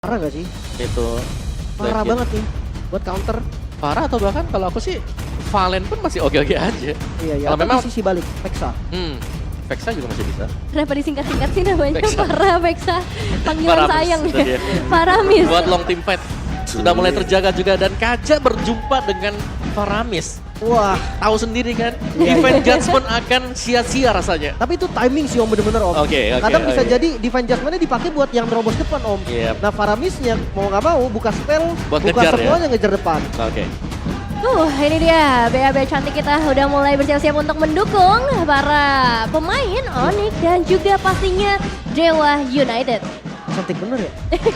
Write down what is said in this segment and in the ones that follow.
Parah gak sih? Itu Parah Legend. banget nih buat counter. Parah atau bahkan kalau aku sih Valen pun masih oke-oke aja. Iya, iya. Kalau Atau memang di sisi balik, Pexa. Vexa juga masih bisa. Kenapa disingkat-singkat sih namanya? Vexa. Parah Vexa. Panggilan Paramis, sayang. itu dia. Paramis. Buat long team fight sudah mulai terjaga juga dan Kaja berjumpa dengan Paramis. Wah, Tahu sendiri kan, Iya, Divine iya. Judgment akan sia-sia rasanya. tapi itu timing sih Om, bener-bener Om. Oke, Kadang bisa oke. jadi Divine Judgment-nya dipakai buat yang terobos depan Om. Yep. Nah Faramisnya mau nggak mau buka spell, Buat buka ngejar ya? semuanya ngejar depan. Oke. Ini dia BAB cantik kita udah mulai bersiap-siap untuk mendukung para pemain Onyx dan juga pastinya Dewa United. Cantik bener ya.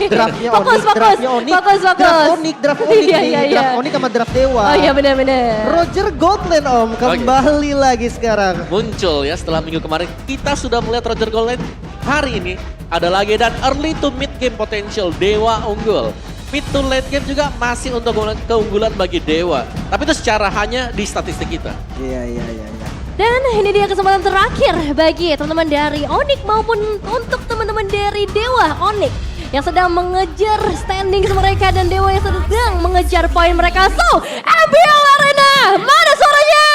Draftnya Fokus, Onyx, fokus, draftnya Onyx, fokus, fokus. draft Onyx Iya, nih, iya, iya. draft Onyx sama draft Dewa. Oh iya benar-benar. Roger Goldland Om, kembali lagi sekarang. Muncul ya setelah minggu kemarin kita sudah melihat Roger Goldland. Hari ini ada lagi dan early to mid game potential Dewa unggul. Mid to late game juga masih untuk keunggulan bagi Dewa. Tapi itu secara hanya di statistik kita. Iya, iya, iya. iya. Dan ini dia kesempatan terakhir bagi teman-teman dari Onyx maupun untuk teman-teman dari Dewa Onyx yang sedang mengejar standing mereka dan Dewa yang sedang mengejar poin mereka. So, MPL Arena, mana suaranya?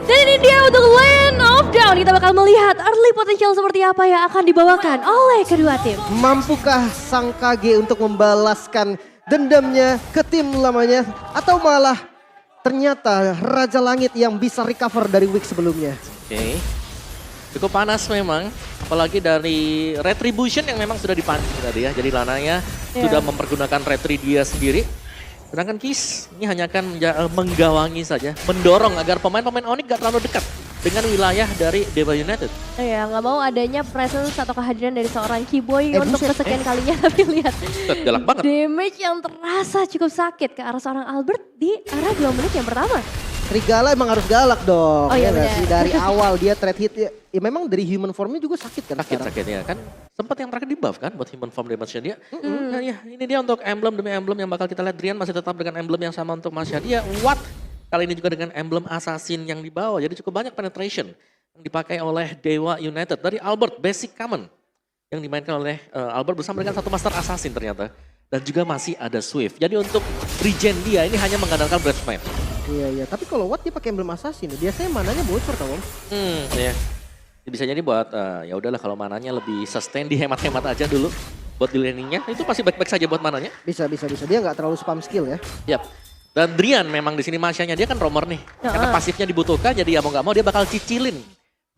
Dan ini dia untuk Lane of Down. Kita bakal melihat early potential seperti apa yang akan dibawakan oleh kedua tim. Mampukah sang KG untuk membalaskan dendamnya ke tim lamanya? Atau malah ternyata Raja Langit yang bisa recover dari week sebelumnya? Oke. Cukup panas memang. Apalagi dari Retribution yang memang sudah dipancing tadi ya. Jadi Lanaya sudah mempergunakan Retri dia sendiri. Sedangkan Kiss ini hanya akan menggawangi saja. Mendorong agar pemain-pemain Onyx gak terlalu dekat dengan wilayah dari Dewa United. Ya, nggak mau adanya presence atau kehadiran dari seorang Keyboy untuk buset. kesekian kalinya. Tapi lihat Galak banget. damage yang terasa cukup sakit ke arah seorang Albert di arah 2 menit yang pertama. Serigala emang harus galak dong. Oh iya, ya nggak benar. sih? Dari awal dia trade hit ya memang dari human formnya juga sakit kan sekarang. Sakit-sakitnya kan. Sempat yang terakhir di buff kan buat human form damage-nya dia. Nah ya ini dia untuk emblem demi emblem yang bakal kita lihat. Drian masih tetap dengan emblem yang sama untuk Masya dia. What? Kali ini juga dengan emblem assassin yang dibawa. Jadi cukup banyak penetration yang dipakai oleh Dewa United. Dari Albert, basic common. Yang dimainkan oleh Albert bersama dengan satu master assassin ternyata. Dan juga masih ada Swift. Jadi untuk regen dia ini hanya mengandalkan Breath Smash. Iya iya, tapi kalau Watt dia pakai emblem assassin, biasanya mananya bocor tau Om. Ya. Bisa jadi buat ya udahlah kalau mananya lebih sustain dihemat-hemat aja dulu buat di laningnya. Itu pasti baik-baik saja buat mananya. Bisa. Dia nggak terlalu spam skill ya. Yap. Dan Drian memang di sini Masyanya dia kan roamer nih. Karena pasifnya dibutuhkan jadi ya mau nggak mau dia bakal cicilin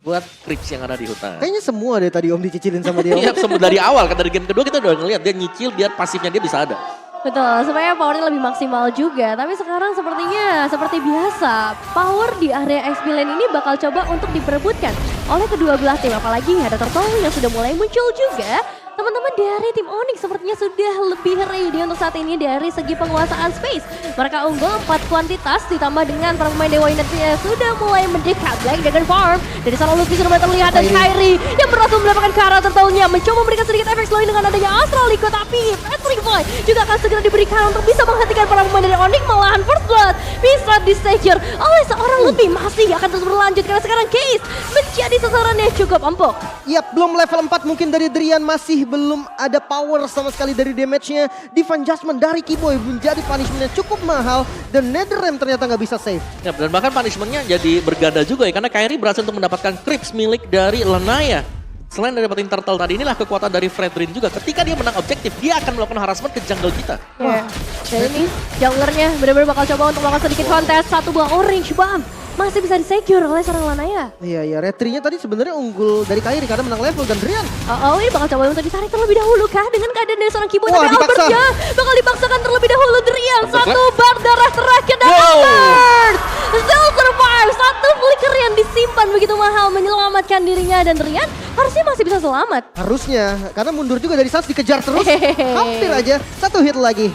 buat creeps yang ada di hutan. Kayaknya semua deh tadi Om dicicilin sama dia. Om. Iya, dari awal kan dari game kedua kita udah ngeliat dia nyicil biar pasifnya dia bisa ada. Betul, supaya powernya lebih maksimal juga. Tapi sekarang sepertinya seperti biasa, power di area XP lane ini bakal coba untuk diperebutkan oleh kedua belah tim. Apalagi ada Turtle yang sudah mulai muncul juga. Teman-teman dari tim Onyx sepertinya sudah lebih ready untuk saat ini dari segi penguasaan space. Mereka unggul 4 kuantitas ditambah dengan para pemain Dewa United yang sudah mulai mendekat Black Dragon Farm. Dari sana Luffy sudah mulai terlihat dan Kairi yang berhasil mendapatkan ke arah Turtle-nya. Mencoba memberikan sedikit efek slowing dengan adanya Astral Echo. Tapi Patrick Boy juga akan segera diberikan untuk bisa menghentikan para pemain dari Onyx. Malahan First Blood bisa di-stature oleh seorang Luffy. Masih akan terus berlanjut karena sekarang Case menjadi sasaran yang cukup empuk. Yap, belum level 4 mungkin dari Drian, masih belum ada power sama sekali dari damage-nya. Divine Judgment dari Keyboy menjadi punishment-nya cukup mahal dan Netherrealm ternyata nggak bisa save. Ya, dan bahkan punishment-nya jadi berganda juga ya karena Kairi berhasil untuk mendapatkan creeps milik dari Lanaya. Selain dari dapetin turtle tadi, inilah kekuatan dari Fredrin juga. Ketika dia menang objektif, dia akan melakukan harassment ke jungle kita. Wah, dan ini junglernya benar-benar bakal coba untuk melakukan sedikit kontes. Satu buah orange bomb masih bisa disecure oleh seorang Lanaya. Iya, Retrinya tadi sebenarnya unggul dari Kairi karena menang level dan Drian. Ini bakal coba untuk ditarik terlebih dahulu kah dengan keadaan dari seorang Keyboy. Wah, Tapi dipaksa. Albertnya bakal dipaksakan terlebih dahulu. Drian, satu bar darah terakhir dan Wow. Albert still survive. Satu flicker yang disimpan begitu mahal menyelamatkan dirinya dan Drian harusnya masih bisa selamat. Harusnya, karena mundur juga dari saat dikejar terus. Hampir aja, satu hit lagi.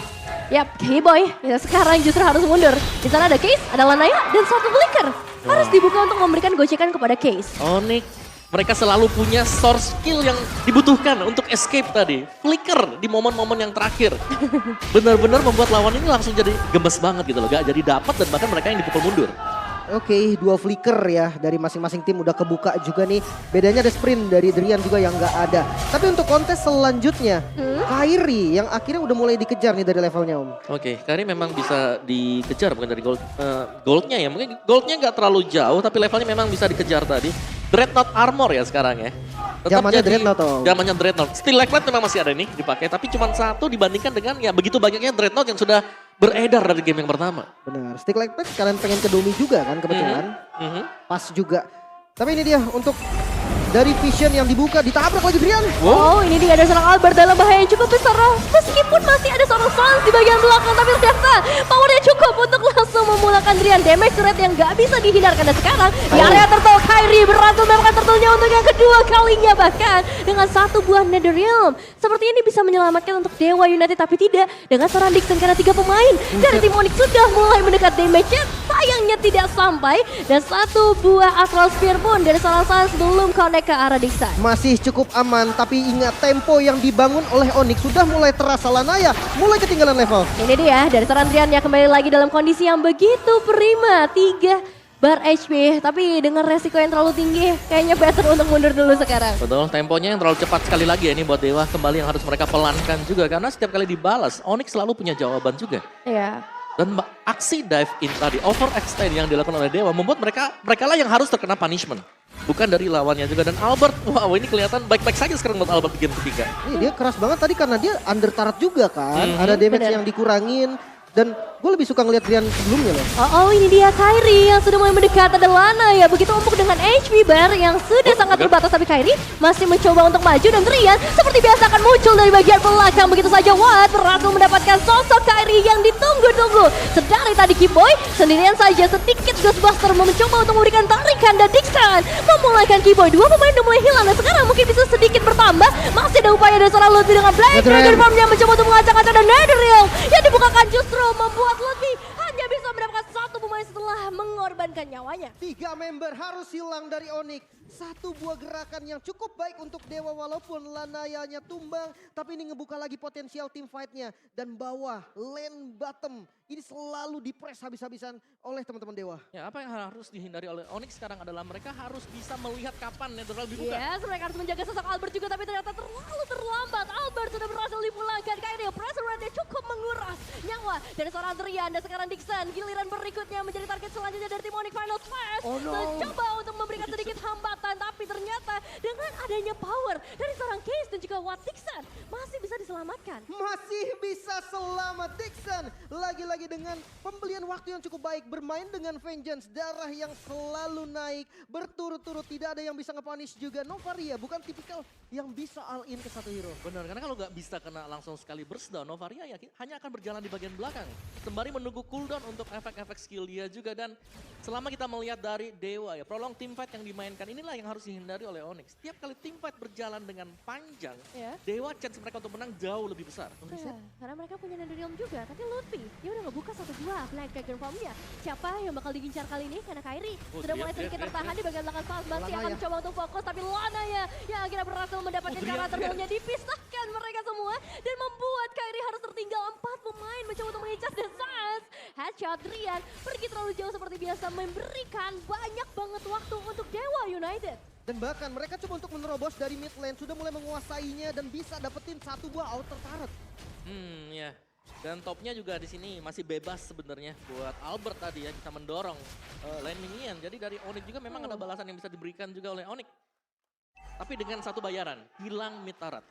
Yap, Keyboy ya sekarang justru harus mundur. Di sana ada Case, ada Lanaya dan satu flicker. Harus dibuka untuk memberikan gocekan kepada Case. Onyx, mereka selalu punya source skill yang dibutuhkan untuk escape tadi. Flicker di momen-momen yang terakhir. Benar-benar membuat lawan ini langsung jadi gemes banget gitu loh. Gak jadi dapat dan bahkan mereka yang dipukul mundur. Oke, dua flicker ya dari masing-masing tim udah kebuka juga nih. Bedanya ada sprint dari Drian juga yang nggak ada. Tapi untuk kontes selanjutnya, Kairi yang akhirnya udah mulai dikejar nih dari levelnya Om. Oke, Kairi memang bisa dikejar bukan dari goldnya ya. Mungkin goldnya nggak terlalu jauh tapi levelnya memang bisa dikejar tadi. Dreadnought armor ya sekarang ya. Zamannya Dreadnought Om. Zamannya Dreadnought. Steel Light memang masih ada nih dipakai tapi cuma satu dibandingkan dengan ya begitu banyaknya Dreadnought yang sudah beredar dari game yang pertama. Benar, Stick Like Pack sekalian pengen ke Domi juga kan kebetulan. Pas juga. Tapi ini dia untuk dari Vision yang dibuka, ditabrak lagi Drian. Oh, ini dia ada seorang Albert dalam bahaya yang cukup besar. Meskipun masih ada seorang Sans di bagian belakang, tapi ternyata powernya cukup untuk langsung memulakan Drian. Damage rate yang gak bisa dihindarkan. Dan sekarang di area turtle, Kairi berhasil mendapatkan turtle-nya untuk yang kedua kalinya. Bahkan dengan satu buah Netherrealm. Seperti ini bisa menyelamatkan untuk Dewa United, tapi tidak dengan seorang Dixon karena 3 pemain dari tim Onyx sudah mulai mendekat. Damage-nya sayangnya tidak sampai. Dan satu buah Astral Spear pun dari seorang Sans belum connect ke arah Dixon. Masih cukup aman, tapi ingat tempo yang dibangun oleh Onyx sudah mulai terasa. Lanaya mulai ketinggalan level. Ini dia dari seorang Drian yang kembali lagi dalam kondisi yang begitu prima. 3 bar HP, tapi dengan resiko yang terlalu tinggi, kayaknya better untuk mundur dulu sekarang. Betul, temponya yang terlalu cepat sekali lagi ya ini buat Dewa. Kembali yang harus mereka pelankan juga karena setiap kali dibalas, Onyx selalu punya jawaban juga. Iya. Dan aksi dive in tadi, overextend yang dilakukan oleh Dewa membuat mereka lah yang harus terkena punishment. Bukan dari lawannya juga. Dan Albert, wow ini kelihatan baik-baik saja sekarang buat Albert di game ketiga. Dia keras banget tadi karena dia under turret juga kan. Ada damage bener. yang dikurangin. Dan gue lebih suka ngeliat Drian sebelumnya loh. Oh, ini dia Kairi yang sudah mulai mendekat. Ada Lana ya, begitu empuk dengan HP bar yang sudah sangat terbatas. Tapi Kairi masih mencoba untuk maju dan Drian seperti biasa akan muncul dari bagian belakang. Begitu saja Watt berhasil mendapatkan sosok Kairi yang ditunggu-tunggu. Sedari tadi Keyboy sendirian saja sedikit Ghostbuster mencoba untuk memberikan tarikan dan Dixon memulaikan Keyboy. 2 pemain udah mulai hilang dan sekarang mungkin bisa sedikit bertambah. Masih ada upaya dari seorang Lutfi dengan Blade Dragon Farm yang mencoba untuk mengacak-acak dan Netherrealm yang dibukakan justru membuat Lutfi hanya bisa mendapatkan 1 pemain setelah mengorbankan nyawanya. 3 member harus hilang dari Onyx. Satu buah gerakan yang cukup baik untuk Dewa walaupun Lanayanya tumbang. Tapi ini ngebuka lagi potensial team fight-nya. Dan bawah, lane bottom. Ini selalu dipress habis-habisan oleh teman-teman Dewa. Ya apa yang harus dihindari oleh Onyx sekarang adalah mereka harus bisa melihat kapan Netherrealm dibuka. Yes, mereka harus menjaga sosok Albert juga tapi ternyata terlalu terlambat. Albert sudah berhasil dipulangkan. Kairi pressure rate-nya cukup menguras nyawa dari seorang Drian dan sekarang Dixon. Giliran berikutnya menjadi target selanjutnya dari tim Onyx Final Flash. Mencoba untuk memberikan sedikit hambatan tapi ternyata dengan adanya power dari seorang Case dan juga Watt, Dixon masih bisa diselamatkan. Masih bisa selamat Dixon. Lagi-lagi dengan pembelian waktu yang cukup baik. Bermain dengan Vengeance. Darah yang selalu naik. Berturut-turut tidak ada yang bisa nge-punish juga. Novaria bukan tipikal yang bisa all in ke satu hero. Benar, karena kalau nggak bisa kena langsung sekali burst down, Novaria ya hanya akan berjalan di bagian belakang. Sembari menunggu cooldown untuk efek-efek skill dia juga. Dan selama kita melihat dari Dewa ya, prolong teamfight yang dimainkan inilah yang harus dihindari oleh Onyx. Setiap kali teamfight berjalan dengan panjang, Dewa chance mereka untuk menang jauh lebih besar. Ya, karena mereka punya Netherrealm juga, tapi Lutfi dia udah ngebuka 1-2 Black Dragon Farm-nya. Siapa yang bakal digincar kali ini? Karena Kairi sudah mulai sedikit tertahan di bagian belakang Sans. Masih akan mencoba untuk fokus, tapi Lana ya yang akhirnya berhasil mendapatkan cara terbaiknya. Dipisahkan mereka semua dan membuat Kairi harus tertinggal 4 pemain mencoba untuk mengincar The Sans. Headshot Drian pergi terlalu jauh seperti biasa memberikan banyak banget waktu untuk Dewa United. Dan bahkan mereka coba untuk menerobos dari mid lane. Sudah mulai menguasainya dan bisa dapetin 1 buah outer turret. Ya. Dan topnya juga di sini masih bebas sebenarnya buat Albert tadi ya, bisa mendorong lane minion. Jadi dari Onyx juga memang ada balasan yang bisa diberikan juga oleh Onyx. Tapi dengan satu bayaran, hilang mid turret.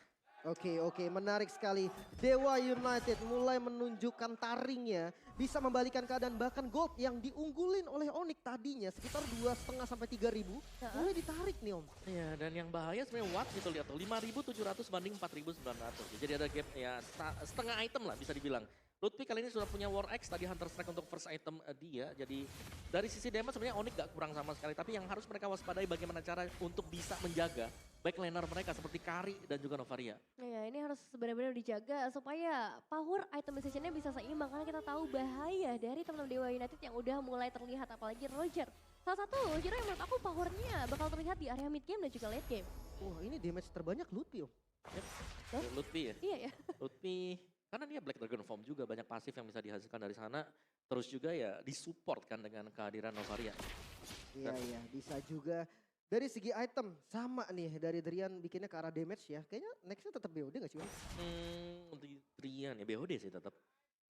Oke, menarik sekali. Dewa United mulai menunjukkan taringnya. Bisa membalikan keadaan, bahkan gold yang diunggulin oleh Onyx tadinya sekitar 2,5 sampai 3.000. Mulai ditarik nih Om. Iya, dan yang bahaya sebenarnya Watt gitu lihat tuh, 5.700 banding 4.900. Jadi ada gap ya setengah item lah bisa dibilang. Lutfi kali ini sudah punya War X, tadi Hunter Strike untuk first item dia. Jadi dari sisi damage sebenarnya Onyx gak kurang sama sekali. Tapi yang harus mereka waspadai bagaimana cara untuk bisa menjaga backliner mereka seperti Kari dan juga Novaria. Ya, ini harus benar-benar dijaga supaya power itemization-nya bisa seimbang. Karena kita tahu bahaya dari teman-teman Dewa United yang udah mulai terlihat. Apalagi Roger. Salah satu hero yang menurut aku powernya bakal terlihat di area mid game dan juga late game. Wah ini damage terbanyak Lutfi Om. Lutfi ya? Iya ya. Lutfi Karena dia Black Dragon Form juga, banyak pasif yang bisa dihasilkan dari sana. Terus juga ya disupport kan dengan kehadiran Novaria. Iya, bisa juga. Dari segi item sama nih dari Drian bikinnya ke arah damage ya. Kayaknya nextnya tetap BOD gak sih Om? Untuk Drian ya BOD sih tetap.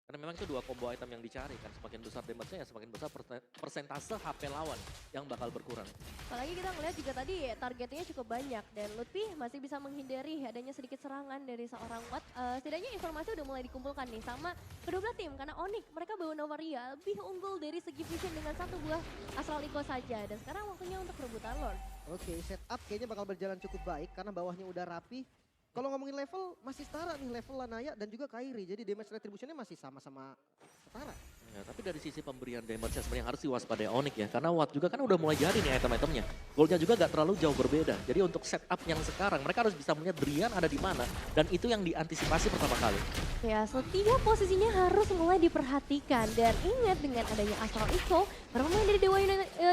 Karena memang itu dua combo item yang dicari kan. Semakin besar damage-nya ya semakin besar persentase HP lawan yang bakal berkurang. Apalagi kita ngeliat juga tadi targetnya cukup banyak dan Lutfi masih bisa menghindari adanya sedikit serangan dari seorang Watt. Setidaknya informasi udah mulai dikumpulkan nih sama kedua belah tim karena Onyx mereka bawa Novaria lebih unggul dari segi vision dengan satu buah Astral Echo saja dan sekarang waktunya untuk rebutan Lord. Oke, setup kayaknya bakal berjalan cukup baik karena bawahnya udah rapi. Kalau ngomongin level masih setara nih level Lanaya dan juga Kairi. Jadi damage retributionnya masih sama-sama setara. Ya, tapi dari sisi pemberian damage sebenarnya harus diwaspadai Onyx ya. Karena Watt juga kan udah mulai jadi nih item-itemnya. Goldnya juga gak terlalu jauh berbeda. Jadi untuk setup yang sekarang mereka harus bisa melihat Drian ada di mana. Dan itu yang diantisipasi pertama kali. Ya, setiap posisinya harus mulai diperhatikan. Dan ingat dengan adanya Astral Echo, para pemain dari Dewa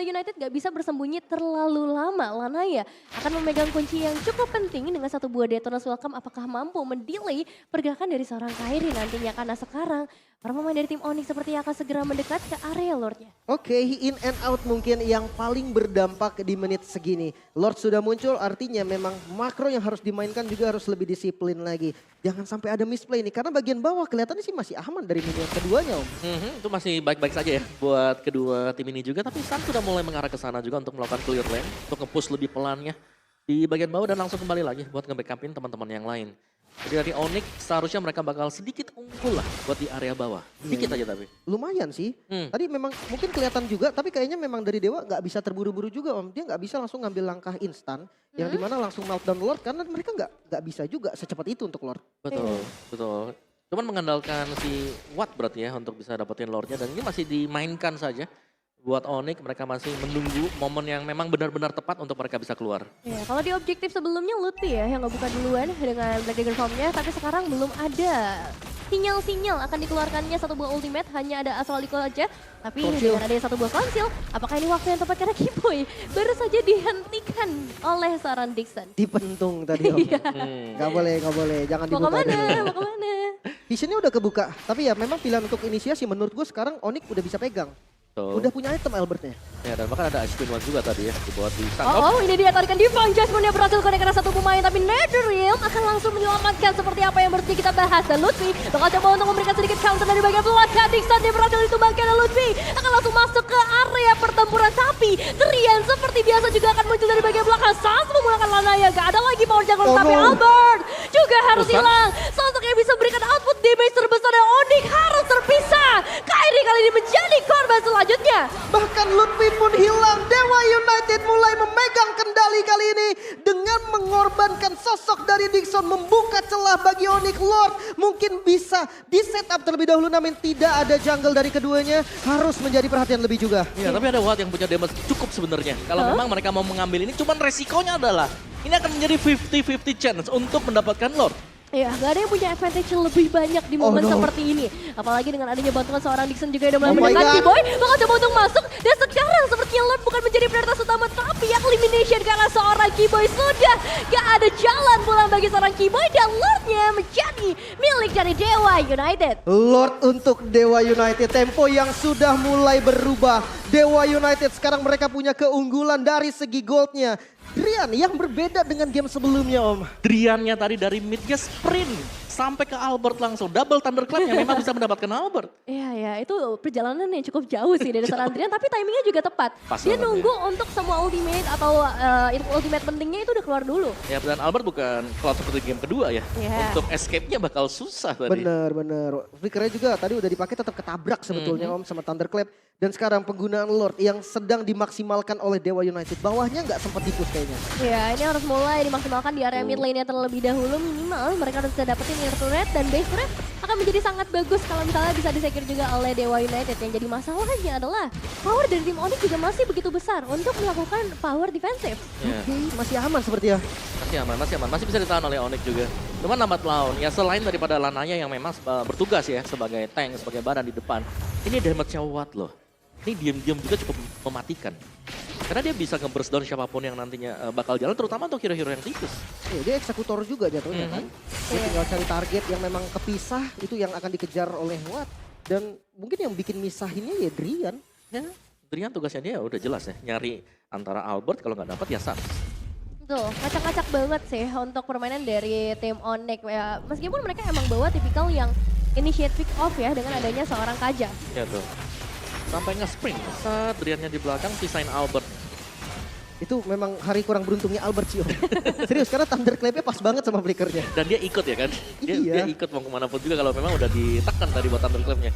United gak bisa bersembunyi terlalu lama. Lanaya akan memegang kunci yang cukup penting dengan satu buah Detona's Welcome. Apakah mampu mendelay pergerakan dari seorang Kairi nantinya. Karena sekarang para pemain dari tim Onyx sepertinya akan segera mendekat ke area Lordnya. Oke, in and out mungkin yang paling berdampak di menit segini. Lord sudah muncul artinya memang makro yang harus dimainkan juga harus lebih disiplin lagi. Jangan sampai ada misplay nih karena bagian bawah kelihatannya sih masih aman dari minion keduanya Om. Itu masih baik-baik saja ya buat kedua tim ini juga. Tapi Sun sudah mulai mengarah ke sana juga untuk melakukan clear lane. Untuk nge-push lebih pelannya di bagian bawah dan langsung kembali lagi buat nge-backupin teman-teman yang lain. Jadi dari Onyx seharusnya mereka bakal sedikit unggul lah buat di area bawah. Dikit aja tapi. Lumayan sih. Tadi memang mungkin kelihatan juga tapi kayaknya memang dari Dewa nggak bisa terburu-buru juga Om. Dia nggak bisa langsung ngambil langkah instan. Yang dimana langsung meltdown Lord karena mereka nggak bisa juga secepat itu untuk Lord. Betul. Cuman mengandalkan si Watt berarti ya untuk bisa dapetin Lordnya. Dan ini masih dimainkan saja. Buat Onyx mereka masih menunggu momen yang memang benar-benar tepat untuk mereka bisa keluar. Ya, kalau di objektif sebelumnya Lutfi ya yang ngebuka duluan dengan Black Dragon Form-nya, tapi sekarang belum ada sinyal-sinyal akan dikeluarkannya satu buah ultimate, hanya ada Astral Echo aja. Tapi dengan adanya satu buah konsil, apakah ini waktu yang tepat karena Kiboy baru saja dihentikan oleh seorang Dixon. Dipentung tadi Om. Gak boleh, jangan dibuka dulu. Mau kemana? Visionnya udah kebuka, tapi ya memang pilihan untuk inisiasi menurut gue sekarang Onyx udah bisa pegang. Udah punya item Albertnya. Ya dan bahkan ada Ice Queen One juga tadi ya dibuat di Sun. Oh, ini dia tarikan Divine Jasmine yang berhasil connect karena satu pemain tapi Netherrealm akan langsung menyelamatkan seperti apa yang berarti kita bahas. Dan Lutfi bakal coba untuk memberikan sedikit counter dari bagian belakang. Dixon yang berhasil ditumbangkan dan Lutfi akan langsung masuk ke area pertempuran. Tapi Drian seperti biasa juga akan muncul dari bagian belakang. Sans memulakan Lanaya, gak ada lagi power jungle tapi Albert juga harus hilang. Sosok yang bisa berikan output damage terbesar dari Onyx harus terpisah. Kairi kali ini menjadi korban selanjutnya. Bahkan Lutfi pun hilang. Dewa United mulai memegang kendali kali ini dengan mengorbankan sosok dari Dixon membuka celah bagi Onyx. Lord mungkin bisa di setup terlebih dahulu namun tidak ada jungle dari keduanya, harus menjadi perhatian lebih juga. Ya, tapi ada Watt yang punya damage cukup sebenarnya. Kalau memang mereka mau mengambil ini, cuman resikonya adalah ini akan menjadi 50-50 chance untuk mendapatkan Lord. Ya, gak ada yang punya advantage lebih banyak di momen seperti ini. Apalagi dengan adanya bantuan seorang Dixon juga yang udah mulai mendekat. Kiboy bakal coba untuk masuk. Dan sekarang sepertinya Lord bukan menjadi prioritas utama. Tapi elimination karena seorang Kiboy sudah gak ada jalan pulang bagi seorang Kiboy. Dan Lordnya menjadi milik dari Dewa United. Lord untuk Dewa United, tempo yang sudah mulai berubah. Dewa United sekarang mereka punya keunggulan dari segi goldnya. Drian yang berbeda dengan game sebelumnya Om. Driannya tadi dari midnya sprint sampai ke Albert langsung. Double Thunderclap yang memang bisa mendapatkan Albert. Iya, itu perjalanan yang cukup jauh sih dari seorang Drian. Tapi timingnya juga tepat. Dia nunggu untuk semua ultimate atau ultimate pentingnya itu udah keluar dulu. Ya dan Albert bukan cloud seperti game kedua ya. Untuk escape-nya bakal susah tadi. Bener. Flickernya juga tadi udah dipakai tetap ketabrak sebetulnya Om sama Thunderclap. Dan sekarang penggunaan Lord yang sedang dimaksimalkan oleh Dewa United. Bawahnya nggak sempat dipus kayaknya. Ya, ini harus mulai dimaksimalkan di area mid lane-nya terlebih dahulu. Minimal mereka harus bisa dapetin inner turret dan base turret akan menjadi sangat bagus kalau misalnya bisa disecure juga oleh Dewa United. Yang jadi masalahnya adalah power dari tim Onyx juga masih begitu besar untuk melakukan power defensif. Masih aman seperti ya. Masih aman. Masih bisa ditahan oleh Onyx juga. Cuman lambat laun. Ya selain daripada Lanaya yang memang bertugas ya sebagai tank, sebagai badan di depan. Ini damage-nya Watt loh. Ini diam-diam juga cukup mematikan. Karena dia bisa nge-burst down siapapun yang nantinya bakal jalan, terutama untuk hero-hero yang tipis. Dia eksekutor juga jatuhnya kan. Dia Iya. tinggal cari target yang memang kepisah, itu yang akan dikejar oleh Watt. Dan mungkin yang bikin misahinnya ya Drian. Ya, Drian tugasnya dia udah jelas ya, nyari antara Albert, kalau nggak dapat ya Sans. Tuh, ngacak-ngacak banget sih untuk permainan dari tim Onyx. Ya, meskipun mereka emang bawa tipikal yang initiate pick off ya dengan adanya seorang Kaja. Ya tuh. Sampai nge-spring, saat Driannya di belakang, pisahin Albert. Itu memang hari kurang beruntungnya Albert sih Om. Serius, karena Thunderclap-nya pas banget sama flickernya. Dan dia ikut ya kan? Dia, Iya. dia ikut mau kemana pun juga kalau memang udah ditekan tadi buat Thunderclap-nya.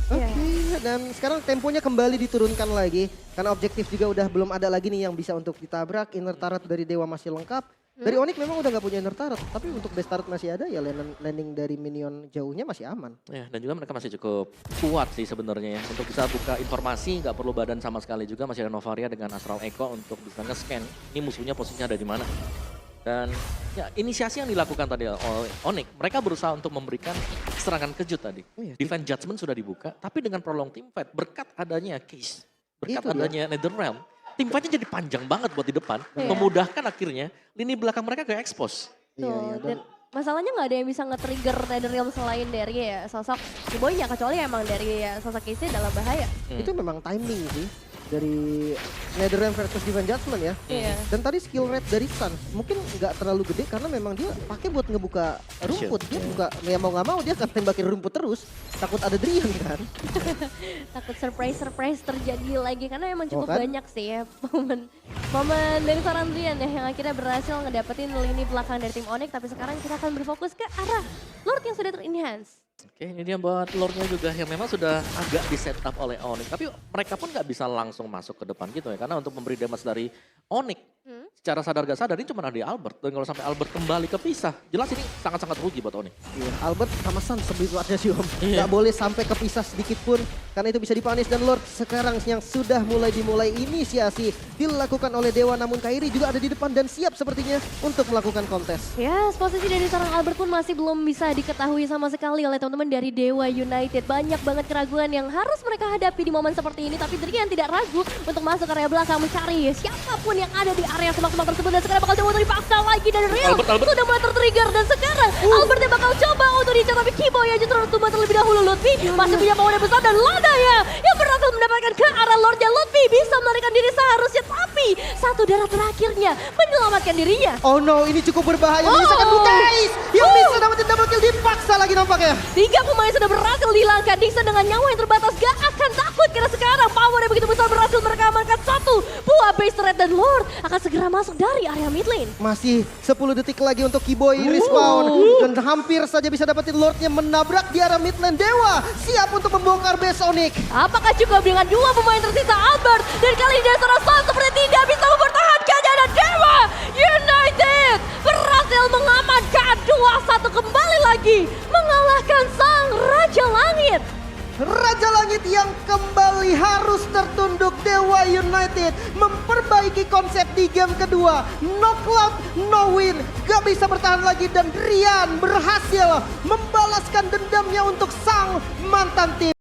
Oke, Iya. dan sekarang temponya kembali diturunkan lagi. Karena objektif juga udah belum ada lagi nih yang bisa untuk ditabrak. Inner turret dari Dewa masih lengkap. Dari Onyx memang udah gak punya inner turret. Tapi untuk base turret masih ada, ya landing dari minion jauhnya masih aman. Ya, dan juga mereka masih cukup kuat sih sebenarnya ya. Untuk bisa buka informasi, nggak perlu badan sama sekali juga. Masih ada Novaria dengan Astral Echo untuk bisa nge-scan. Ini musuhnya posisinya ada di mana. Dan ya inisiasi yang dilakukan tadi oleh Onyx, mereka berusaha untuk memberikan serangan kejut tadi. Iya. Defense Judgment sudah dibuka, tapi dengan prolong team fight, berkat adanya Case, berkat Itu dia. adanya Netherrealm, tim fightnya jadi panjang banget buat di depan, Iya. memudahkan akhirnya lini belakang mereka ke expose. Tuh, Iya, dan masalahnya nggak ada yang bisa nge-trigger Netherrealm selain dari ya sosok Kiboy-nya, kecuali emang dari ya sosok Casey dalam bahaya. Itu memang timing sih. Dari Netherrealm versus Divine Judgment ya. Iya. Dan tadi skill rate dari Sun mungkin nggak terlalu gede karena memang dia pakai buat ngebuka rumput. Dia buka, ya mau nggak mau dia akan tembakin rumput terus. Takut ada Drian kan. Takut surprise terjadi lagi karena emang cukup kan? banyak sih ya momen dari seorang Drian ya yang akhirnya berhasil ngedapetin lini belakang dari tim Onyx, tapi sekarang kita akan berfokus ke arah Lord yang sudah ter-enhance. Oke, ini dia buat lore-nya juga yang memang sudah agak di setup oleh Onyx. Tapi mereka pun nggak bisa langsung masuk ke depan gitu ya. Karena untuk memberi damage dari Onyx, secara sadar gak sadar ini cuma ada di Albert. Dan kalau sampai Albert kembali kepisah, jelas ini sangat-sangat rugi buat Onyx. Iya, Albert sama Sun sebetulnya sih Om. Iya. Nggak boleh sampai kepisah sedikit pun. Karena itu bisa dipanis dan Lord sekarang yang sudah dimulai inisiasi dilakukan oleh Dewa. Namun Kairi juga ada di depan dan siap sepertinya untuk melakukan kontes. Ya, posisi dari seorang Albert pun masih belum bisa diketahui sama sekali oleh teman-teman dari Dewa United. Banyak banget keraguan yang harus mereka hadapi di momen seperti ini. Tapi Drian tidak ragu untuk masuk ke area belakang mencari siapapun yang ada di area semak-semak tersebut. Dan sekarang bakal coba untuk dipaksa lagi dari Real. Albert. Sudah mulai tertrigger dan sekarang Albert yang bakal coba untuk dicat. Tapi Kibo yang justru tumbang terlebih dahulu. Lutfi masih punya power yang besar dan Lada yang berhasil mendapatkan ke arah Lordnya. Lutfi bisa melarikan diri seharusnya. Tapi satu darah terakhirnya menyelamatkan dirinya. Oh no, ini cukup berbahaya. Oh. Menyisakan Butais yang bisa dapetin double kill, dipaksa lagi nampaknya. 3 pemain sudah berhasil dihilangkan. Dixon dengan nyawa yang terbatas gak akan takut karena sekarang power yang begitu besar berhasil mereka amankan satu buah base turret dan Lord akan segera masuk dari area mid lane. Masih 10 detik lagi untuk Kiboy respawn. Dan hampir saja bisa dapetin Lordnya menabrak di arah mid lane. Dewa siap untuk membongkar base Onyx. Apakah cukup dengan 2 pemain tersisa Albert? Dan kali ini seorang Sun seperti tidak bisa mempertahankannya dan Dewa United berhasil mengamankan 2-1 kembali lagi mengalahkan sang Raja Langit. Raja Langit yang kembali harus tertunduk. Dewa United memperbaiki konsep di game kedua. No cloud, no win. Gak bisa bertahan lagi dan Drian berhasil membalaskan dendamnya untuk sang mantan tim.